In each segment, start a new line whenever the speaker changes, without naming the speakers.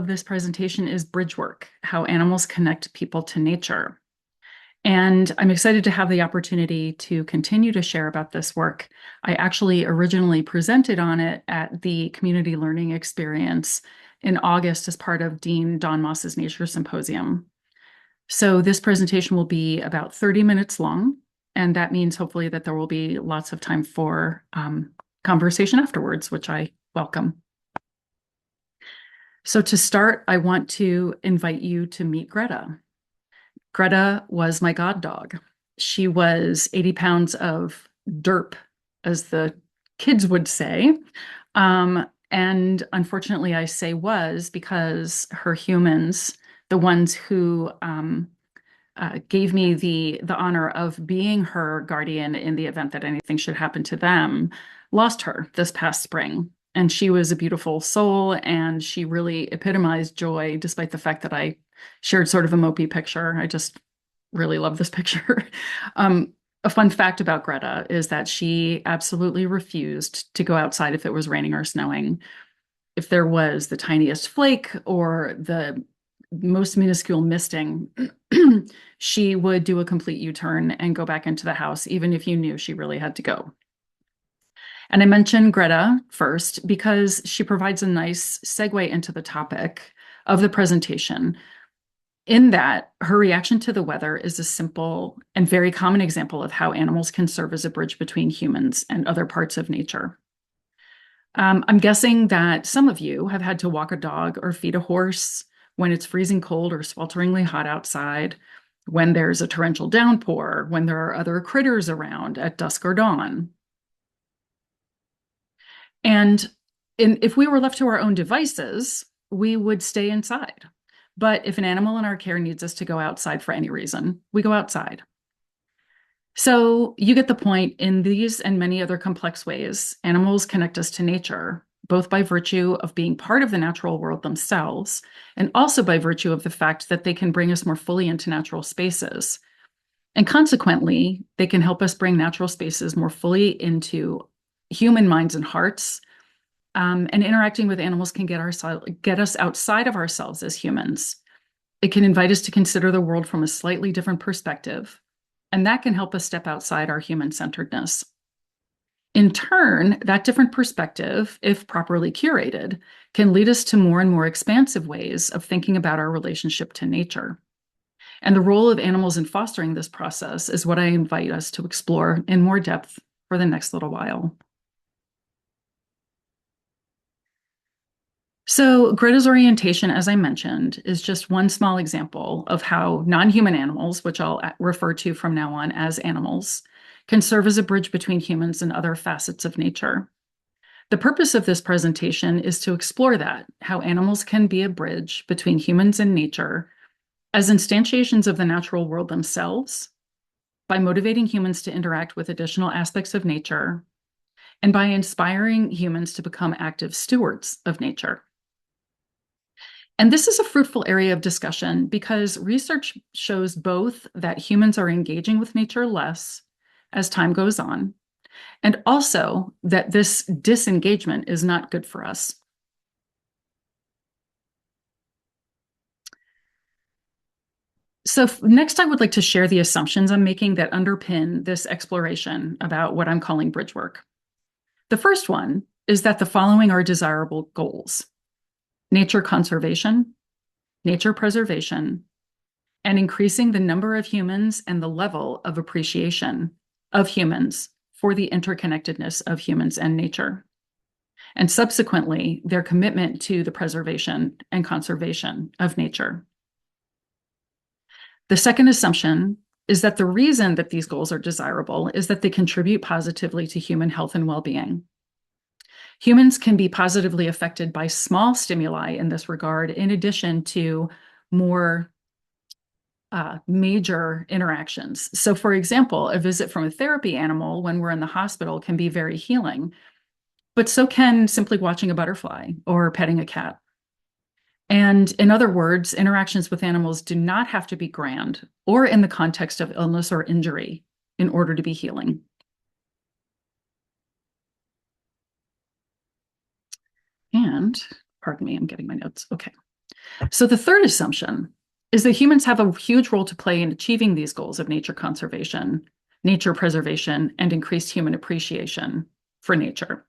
This presentation is Bridgework, How Animals Connect People to Nature. And I'm excited to have the opportunity to continue to share about this work. I actually originally presented on it at the Community Learning Experience in August as part of Dean Don Moss's Nature Symposium. So this presentation will be about 30 minutes long, and that means hopefully that there will be lots of time for conversation afterwards, which I welcome. So to start, I want to invite you to meet Greta. Greta was my god dog. She was 80 pounds of derp, as the kids would say. And unfortunately, I say was because her humans, the ones who gave me the honor of being her guardian in the event that anything should happen to them, lost her this past spring. And she was a beautiful soul, and she really epitomized joy, despite the fact that I shared sort of a mopey picture. I just really love this picture. A fun fact about Greta is that she absolutely refused to go outside if it was raining or snowing. If there was the tiniest flake or the most minuscule misting, she would do a complete U-turn and go back into the house, even if you knew she really had to go. And I mentioned Greta first because she provides a nice segue into the topic of the presentation, in that her reaction to the weather is a simple and very common example of how animals can serve as a bridge between humans and other parts of nature. I'm guessing that some of you have had to walk a dog or feed a horse when it's freezing cold or swelteringly hot outside, when there's a torrential downpour, when there are other critters around at dusk or dawn. And if we were left to our own devices, we would stay inside. But if an animal in our care needs us to go outside for any reason, we go outside. So you get the point. In these and many other complex ways, animals connect us to nature, both by virtue of being part of the natural world themselves, and also by virtue of the fact that they can bring us more fully into natural spaces. And consequently, they can help us bring natural spaces more fully into human minds and hearts. And interacting with animals can get us outside of ourselves as humans. It can invite us to consider the world from a slightly different perspective, and that can help us step outside our human-centeredness. In turn, that different perspective, if properly curated, can lead us to more and more expansive ways of thinking about our relationship to nature. And the role of animals in fostering this process is what I invite us to explore in more depth for the next little while. So Greta's orientation, as I mentioned, is just one small example of how non-human animals, which I'll refer to from now on as animals, can serve as a bridge between humans and other facets of nature. The purpose of this presentation is to explore that, how animals can be a bridge between humans and nature as instantiations of the natural world themselves, by motivating humans to interact with additional aspects of nature, and by inspiring humans to become active stewards of nature. And this is a fruitful area of discussion because research shows both that humans are engaging with nature less as time goes on, and also that this disengagement is not good for us. So next, I would like to share the assumptions I'm making that underpin this exploration about what I'm calling bridge work. The first one is that the following are desirable goals: nature conservation, nature preservation, and increasing the number of humans and the level of appreciation of humans for the interconnectedness of humans and nature, and subsequently their commitment to the preservation and conservation of nature. The second assumption is that the reason that these goals are desirable is that they contribute positively to human health and well-being. Humans can be positively affected by small stimuli in this regard, in addition to more major interactions. So for example, a visit from a therapy animal when we're in the hospital can be very healing, but so can simply watching a butterfly or petting a cat. And in other words, interactions with animals do not have to be grand or in the context of illness or injury in order to be healing. And, pardon me, I'm getting my notes. Okay. So the third assumption is that humans have a huge role to play in achieving these goals of nature conservation, nature preservation, and increased human appreciation for nature.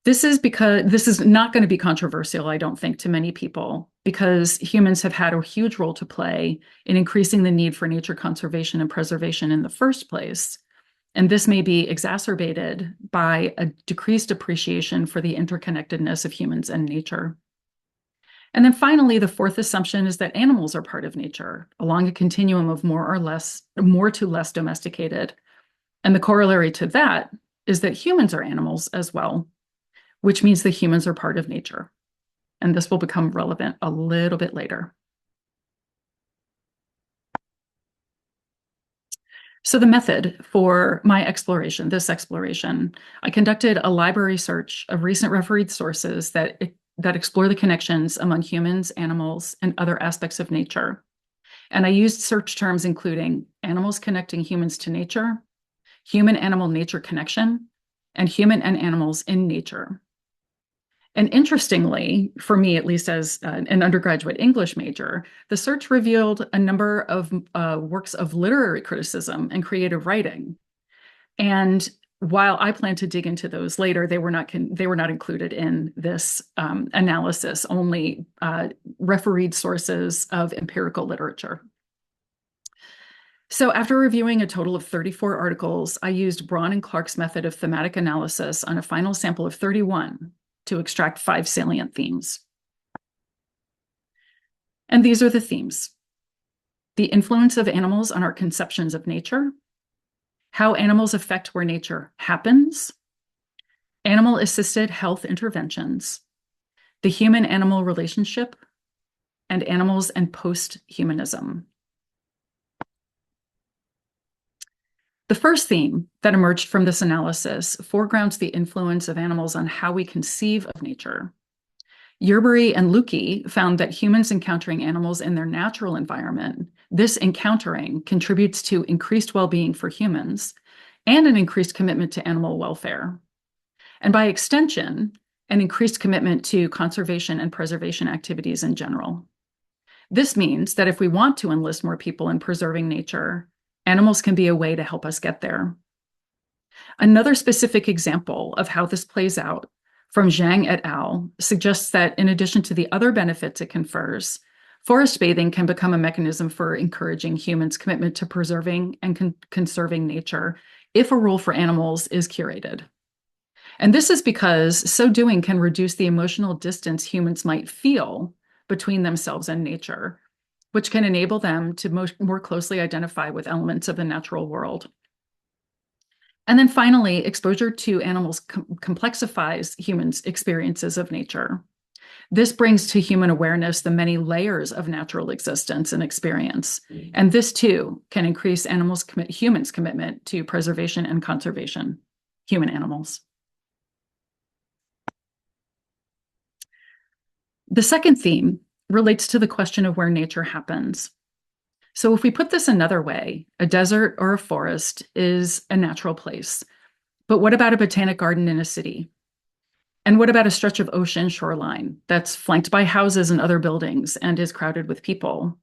This is not going to be controversial, I don't think, to many people, because humans have had a huge role to play in increasing the need for nature conservation and preservation in the first place. And this may be exacerbated by a decreased appreciation for the interconnectedness of humans and nature. And then finally, the fourth assumption is that animals are part of nature along a continuum of more to less domesticated. And the corollary to that is that humans are animals as well, which means that humans are part of nature. And this will become relevant a little bit later. So the method for this exploration, I conducted a library search of recent refereed sources that explore the connections among humans, animals, and other aspects of nature. And I used search terms including animals connecting humans to nature, human-animal nature connection, and human and animals in nature. And interestingly, for me, at least as an undergraduate English major, the search revealed a number of works of literary criticism and creative writing. And while I plan to dig into those later, they were not included in this analysis, only refereed sources of empirical literature. So after reviewing a total of 34 articles, I used Braun and Clark's method of thematic analysis on a final sample of 31 to extract 5 salient themes. And these are the themes: the influence of animals on our conceptions of nature, how animals affect where nature happens, animal-assisted health interventions, the human-animal relationship, and animals and post-humanism. The first theme that emerged from this analysis foregrounds the influence of animals on how we conceive of nature. Yerbury and Lukey found that humans encountering animals in their natural environment, this encountering contributes to increased well-being for humans and an increased commitment to animal welfare. And by extension, an increased commitment to conservation and preservation activities in general. This means that if we want to enlist more people in preserving nature, animals can be a way to help us get there. Another specific example of how this plays out from Zhang et al. Suggests that in addition to the other benefits it confers, forest bathing can become a mechanism for encouraging humans' commitment to preserving and conserving nature if a role for animals is curated. And this is because so doing can reduce the emotional distance humans might feel between themselves and nature, which can enable them to more closely identify with elements of the natural world. And then finally, exposure to animals complexifies humans' experiences of nature. This brings to human awareness the many layers of natural existence and experience. And this too can increase humans' commitment to preservation and conservation, human animals. The second theme relates to the question of where nature happens. So if we put this another way, a desert or a forest is a natural place. But what about a botanic garden in a city? And what about a stretch of ocean shoreline that's flanked by houses and other buildings and is crowded with people?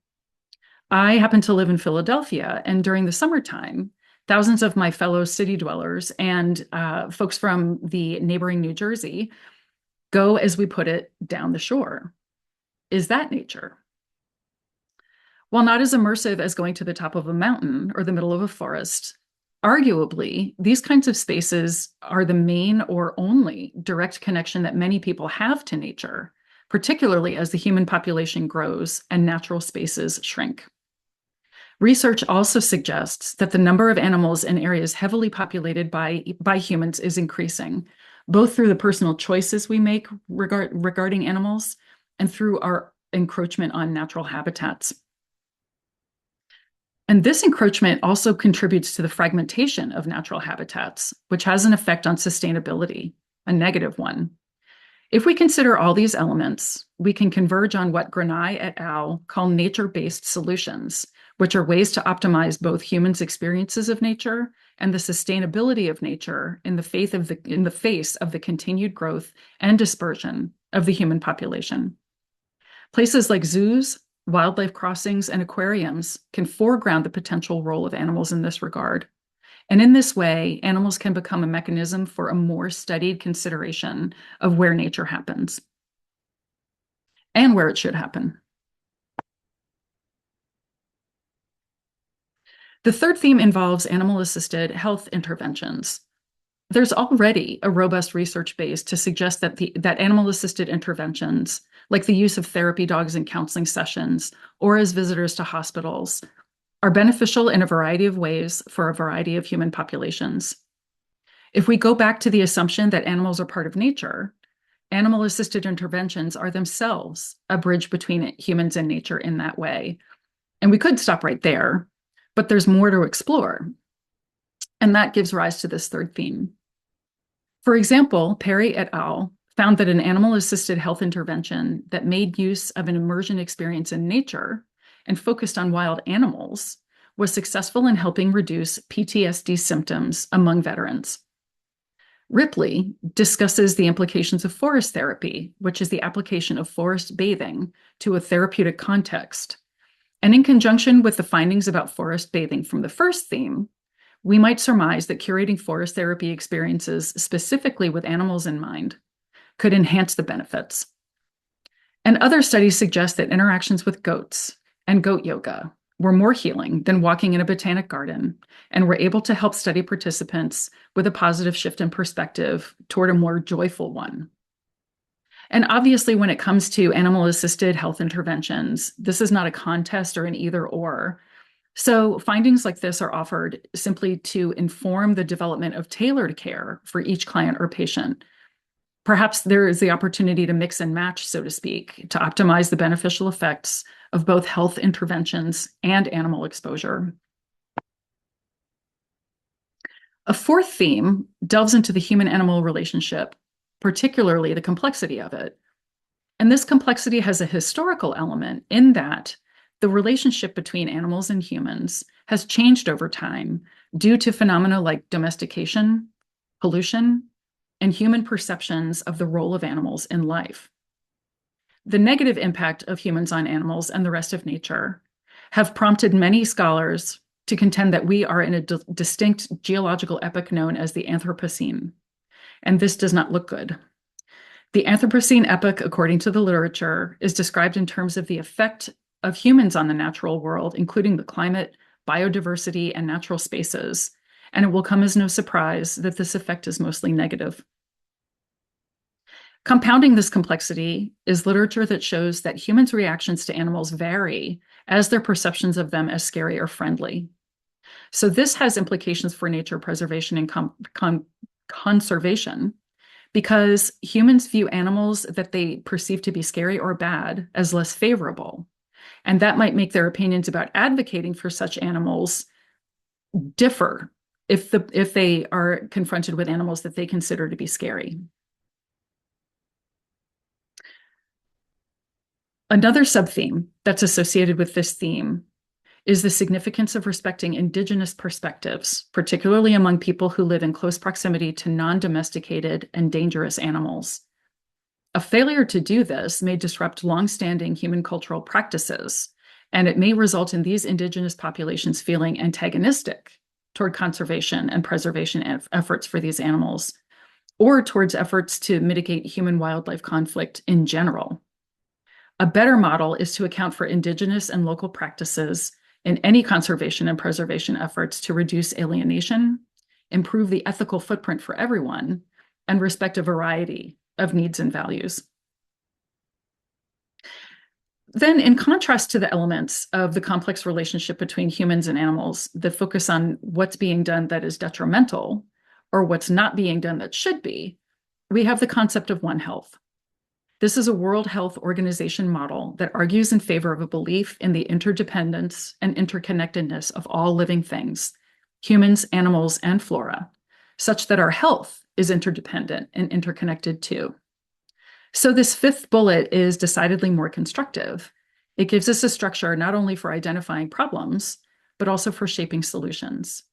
I happen to live in Philadelphia, and during the summertime, thousands of my fellow city dwellers and folks from the neighboring New Jersey go, as we put it, down the shore. Is that nature? While not as immersive as going to the top of a mountain or the middle of a forest, arguably, these kinds of spaces are the main or only direct connection that many people have to nature, particularly as the human population grows and natural spaces shrink. Research also suggests that the number of animals in areas heavily populated by humans is increasing, both through the personal choices we make regarding animals and through our encroachment on natural habitats. And this encroachment also contributes to the fragmentation of natural habitats, which has an effect on sustainability, a negative one. If we consider all these elements, we can converge on what Granai et al. Call nature-based solutions, which are ways to optimize both humans' experiences of nature and the sustainability of nature in the face of the continued growth and dispersion of the human population. Places like zoos, wildlife crossings, and aquariums can foreground the potential role of animals in this regard. And in this way, animals can become a mechanism for a more studied consideration of where nature happens and where it should happen. The third theme involves animal-assisted health interventions. There's already a robust research base to suggest that animal-assisted interventions, like the use of therapy dogs in counseling sessions or as visitors to hospitals, are beneficial in a variety of ways for a variety of human populations. If we go back to the assumption that animals are part of nature, animal-assisted interventions are themselves a bridge between humans and nature in that way. And we could stop right there, but there's more to explore. And that gives rise to this third theme. For example, Perry et al. Found that an animal-assisted health intervention that made use of an immersion experience in nature and focused on wild animals was successful in helping reduce PTSD symptoms among veterans. Ripley discusses the implications of forest therapy, which is the application of forest bathing to a therapeutic context. And in conjunction with the findings about forest bathing from the first theme, we might surmise that curating forest therapy experiences specifically with animals in mind could enhance the benefits. And other studies suggest that interactions with goats and goat yoga were more healing than walking in a botanic garden and were able to help study participants with a positive shift in perspective toward a more joyful one. And obviously, when it comes to animal-assisted health interventions, this is not a contest or an either-or. So findings like this are offered simply to inform the development of tailored care for each client or patient. Perhaps there is the opportunity to mix and match, so to speak, to optimize the beneficial effects of both health interventions and animal exposure. A fourth theme delves into the human-animal relationship, particularly the complexity of it. And this complexity has a historical element in that the relationship between animals and humans has changed over time due to phenomena like domestication, pollution, and human perceptions of the role of animals in life. The negative impact of humans on animals and the rest of nature have prompted many scholars to contend that we are in a distinct geological epoch known as the Anthropocene, and this does not look good. The Anthropocene epoch, according to the literature, is described in terms of the effect of humans on the natural world, including the climate, biodiversity, and natural spaces, and it will come as no surprise that this effect is mostly negative. Compounding this complexity is literature that shows that humans' reactions to animals vary as their perceptions of them as scary or friendly. So this has implications for nature preservation and conservation, because humans view animals that they perceive to be scary or bad as less favorable. And that might make their opinions about advocating for such animals differ if they are confronted with animals that they consider to be scary. Another subtheme that's associated with this theme is the significance of respecting indigenous perspectives, particularly among people who live in close proximity to non-domesticated and dangerous animals. A failure to do this may disrupt longstanding human cultural practices, and it may result in these indigenous populations feeling antagonistic toward conservation and preservation efforts for these animals, or towards efforts to mitigate human-wildlife conflict in general. A better model is to account for indigenous and local practices in any conservation and preservation efforts to reduce alienation, improve the ethical footprint for everyone, and respect a variety of needs and values. Then, in contrast to the elements of the complex relationship between humans and animals that focus on what's being done that is detrimental or what's not being done that should be, we have the concept of One Health. This is a World Health Organization model that argues in favor of a belief in the interdependence and interconnectedness of all living things, humans, animals, and flora, such that our health is interdependent and interconnected too. So this fifth bullet is decidedly more constructive. It gives us a structure not only for identifying problems, but also for shaping solutions.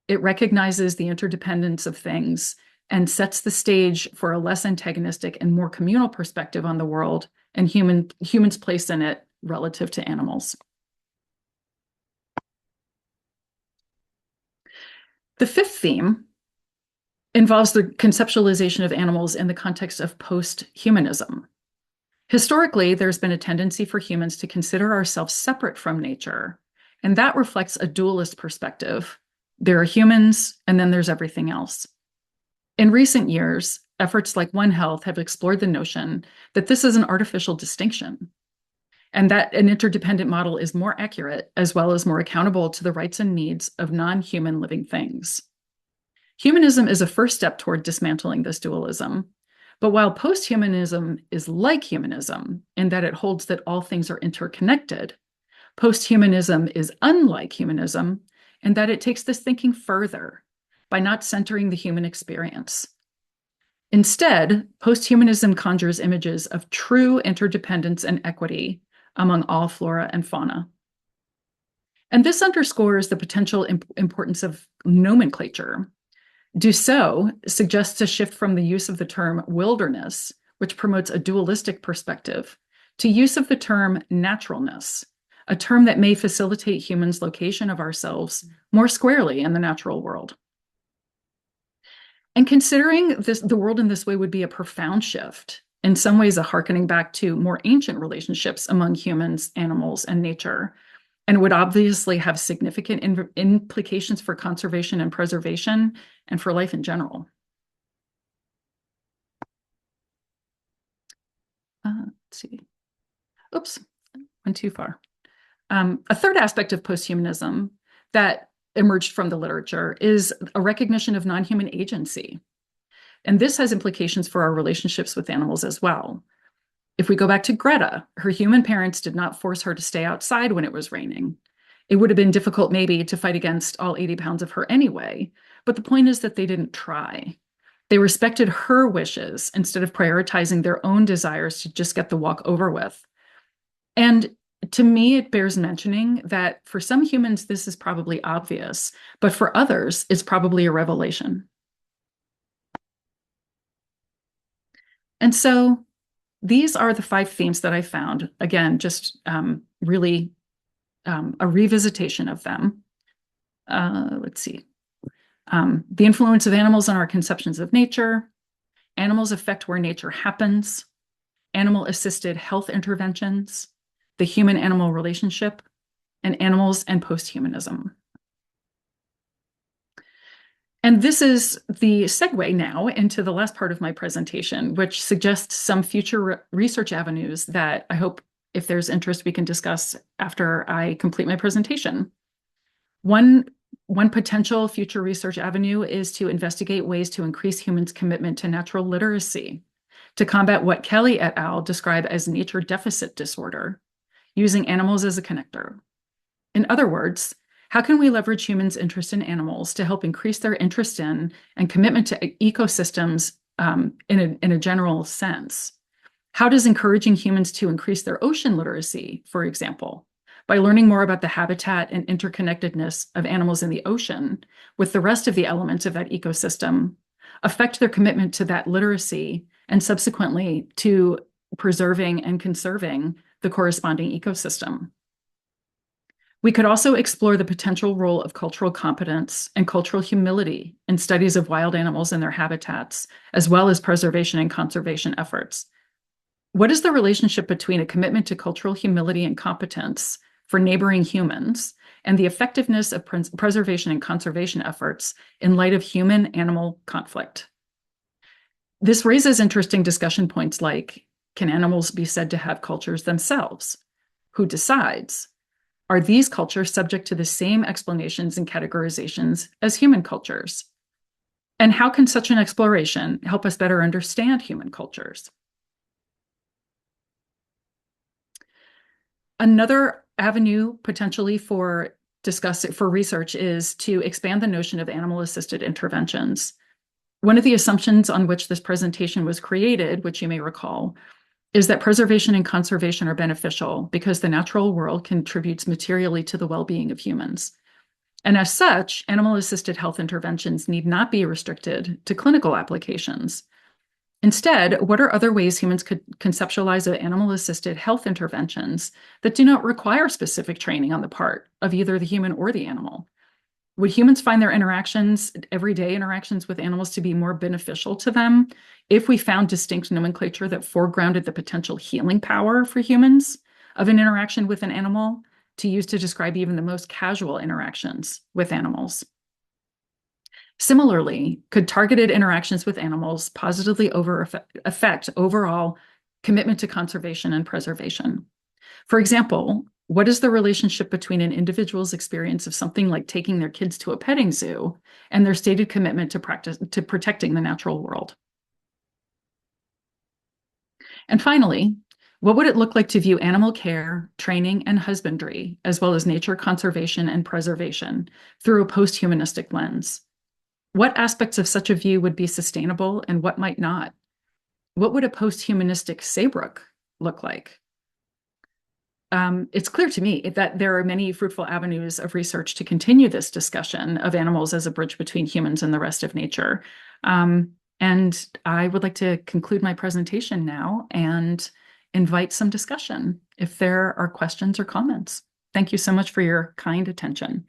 It recognizes the interdependence of things and sets the stage for a less antagonistic and more communal perspective on the world and humans' place in it relative to animals. The fifth theme involves the conceptualization of animals in the context of post-humanism. Historically, there's been a tendency for humans to consider ourselves separate from nature, and that reflects a dualist perspective. There are humans, and then there's everything else. In recent years, efforts like One Health have explored the notion that this is an artificial distinction, and that an interdependent model is more accurate as well as more accountable to the rights and needs of non-human living things. Humanism is a first step toward dismantling this dualism. But while post-humanism is like humanism in that it holds that all things are interconnected, post-humanism is unlike humanism in that it takes this thinking further by not centering the human experience. Instead, post-humanism conjures images of true interdependence and equity among all flora and fauna. And this underscores the potential importance of nomenclature. Dussault suggests a shift from the use of the term wilderness, which promotes a dualistic perspective, to use of the term naturalness, a term that may facilitate humans' location of ourselves more squarely in the natural world. And considering the world in this way would be a profound shift, in some ways a hearkening back to more ancient relationships among humans, animals, and nature, and would obviously have significant implications for conservation and preservation and for life in general. Let's see. Oops, went too far. A third aspect of posthumanism that emerged from the literature is a recognition of non-human agency. And this has implications for our relationships with animals as well. If we go back to Greta, her human parents did not force her to stay outside when it was raining. It would have been difficult maybe to fight against all 80 pounds of her anyway, but the point is that they didn't try. They respected her wishes instead of prioritizing their own desires to just get the walk over with. And to me, it bears mentioning that for some humans, this is probably obvious, but for others, it's probably a revelation. And so these are the 5 themes that I found. Again, just really a revisitation of them. Let's see. The influence of animals on our conceptions of nature. Animals affect where nature happens. Animal-assisted health interventions. The human-animal relationship. And animals and post-humanism. And this is the segue now into the last part of my presentation, which suggests some future research avenues that I hope, if there's interest, we can discuss after I complete my presentation. One potential future research avenue is to investigate ways to increase humans' commitment to natural literacy, to combat what Kelly et al. Describe as nature deficit disorder, using animals as a connector. In other words, how can we leverage humans' interest in animals to help increase their interest in and commitment to ecosystems in a general sense? How does encouraging humans to increase their ocean literacy, for example, by learning more about the habitat and interconnectedness of animals in the ocean with the rest of the elements of that ecosystem, affect their commitment to that literacy and subsequently to preserving and conserving the corresponding ecosystem? We could also explore the potential role of cultural competence and cultural humility in studies of wild animals and their habitats, as well as preservation and conservation efforts. What is the relationship between a commitment to cultural humility and competence for neighboring humans and the effectiveness of preservation and conservation efforts in light of human-animal conflict? This raises interesting discussion points like, can animals be said to have cultures themselves? Who decides? Are these cultures subject to the same explanations and categorizations as human cultures? And how can such an exploration help us better understand human cultures? Another avenue potentially for research is to expand the notion of animal-assisted interventions. One of the assumptions on which this presentation was created, which you may recall, is that preservation and conservation are beneficial because the natural world contributes materially to the well-being of humans. And as such, animal-assisted health interventions need not be restricted to clinical applications. Instead, what are other ways humans could conceptualize of animal-assisted health interventions that do not require specific training on the part of either the human or the animal? Would humans find their interactions, everyday interactions with animals, to be more beneficial to them if we found distinct nomenclature that foregrounded the potential healing power for humans of an interaction with an animal to use to describe even the most casual interactions with animals? Similarly, could targeted interactions with animals positively affect overall commitment to conservation and preservation? For example, what is the relationship between an individual's experience of something like taking their kids to a petting zoo and their stated commitment to protecting the natural world? And finally, what would it look like to view animal care, training, and husbandry, as well as nature conservation and preservation, through a post-humanistic lens? What aspects of such a view would be sustainable and what might not? What would a post-humanistic Saybrook look like? It's clear to me that there are many fruitful avenues of research to continue this discussion of animals as a bridge between humans and the rest of nature. And I would like to conclude my presentation now and invite some discussion if there are questions or comments. Thank you so much for your kind attention.